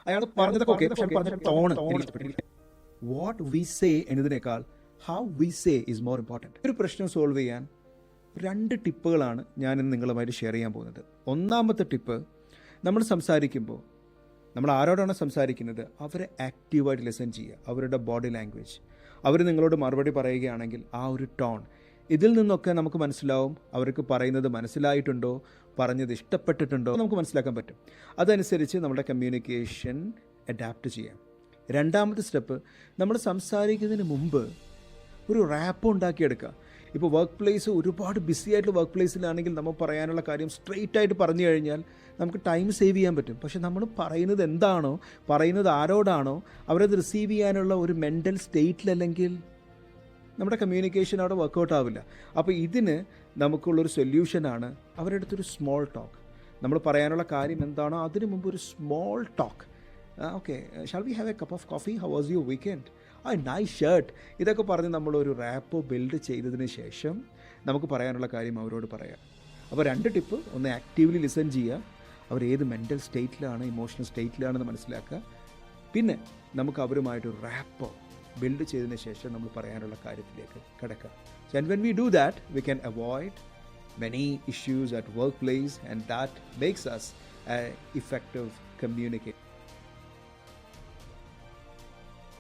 അയാൾ പറഞ്ഞതൊക്കെ ഓക്കെ, പക്ഷെ പറഞ്ഞ ടോൺ വാട്ട് വി സേ എന്നതിനേക്കാൾ how we say is more important. ഒരു പ്രശ്നം സോൾവ് ചെയ്യാൻ 2 ടിപ്പുകളാണ് ഞാൻ ഇന്ന് നിങ്ങളുമായിട്ട് ഷെയർ ചെയ്യാൻ പോകുന്നത്. ഒന്നാമത്തെ ടിപ്പ്, നമ്മൾ സംസാരിക്കുമ്പോൾ നമ്മൾ ആരോടാണ് സംസാരിക്കുന്നത് അവരെ ആക്റ്റീവായിട്ട് ലിസൺ ചെയ്യുക. അവരുടെ ബോഡി ലാംഗ്വേജ്, അവർ നിങ്ങളോട് മറുപടി പറയുകയാണെങ്കിൽ ആ ഒരു ടോൺ, ഇതിൽ നിന്നൊക്കെ നമുക്ക് മനസ്സിലാവും അവർക്ക് പറയുന്നത് മനസ്സിലായിട്ടുണ്ടോ, പറഞ്ഞത് ഇഷ്ടപ്പെട്ടിട്ടുണ്ടോ നമുക്ക് മനസ്സിലാക്കാൻ പറ്റും. അതനുസരിച്ച് നമ്മുടെ കമ്മ്യൂണിക്കേഷൻ അഡാപ്റ്റ് ചെയ്യാം. രണ്ടാമത്തെ സ്റ്റെപ്പ്, നമ്മൾ സംസാരിക്കുന്നതിന് മുമ്പ് ഒരു റാപ്പ് ഉണ്ടാക്കിയെടുക്കുക. ഇപ്പോൾ വർക്ക് പ്ലേസ് ഒരുപാട് ബിസി ആയിട്ടുള്ള വർക്ക് പ്ലേസിലാണെങ്കിൽ നമ്മൾ പറയാനുള്ള കാര്യം സ്ട്രെയിറ്റ് ആയിട്ട് പറഞ്ഞു കഴിഞ്ഞാൽ നമുക്ക് ടൈം സേവ് ചെയ്യാൻ പറ്റും. പക്ഷെ നമ്മൾ പറയുന്നത് എന്താണോ, പറയുന്നത് ആരോടാണോ, അവരത് റിസീവ് ചെയ്യാനുള്ള ഒരു മെൻ്റൽ സ്റ്റേറ്റിലല്ലെങ്കിൽ നമ്മുടെ കമ്മ്യൂണിക്കേഷൻ അവിടെ വർക്കൗട്ട് ആവില്ല. അപ്പോൾ ഇതിന് നമുക്കുള്ളൊരു സൊല്യൂഷനാണ് അവരുടെ അടുത്തൊരു സ്മോൾ ടോക്ക്. നമ്മൾ പറയാനുള്ള കാര്യം എന്താണോ അതിന് മുമ്പ് ഒരു small talk. Okay, shall we have A cup of coffee, how was your weekend, nice shirt, ഇതൊക്കെ പറഞ്ഞ് നമ്മളൊരു റാപ്പോ ബിൽഡ് ചെയ്തതിന് ശേഷം നമുക്ക് പറയാനുള്ള കാര്യം അവരോട് പറയാം. അപ്പോൾ 2 ടിപ്പ്, ഒന്ന് ആക്റ്റീവ്ലി ലിസൺ ചെയ്യുക, അവർ ഏത് മെൻ്റൽ സ്റ്റേറ്റിലാണ്, ഇമോഷണൽ സ്റ്റേറ്റിലാണെന്ന് മനസ്സിലാക്കുക. പിന്നെ നമുക്ക് അവരുമായിട്ട് റാപ്പോ ബിൽഡ് ചെയ്തതിന് ശേഷം നമ്മൾ പറയാനുള്ള കാര്യത്തിലേക്ക് കിടക്കുക. And when we do that, we can avoid many issues at workplace, and that makes us an effective communicator.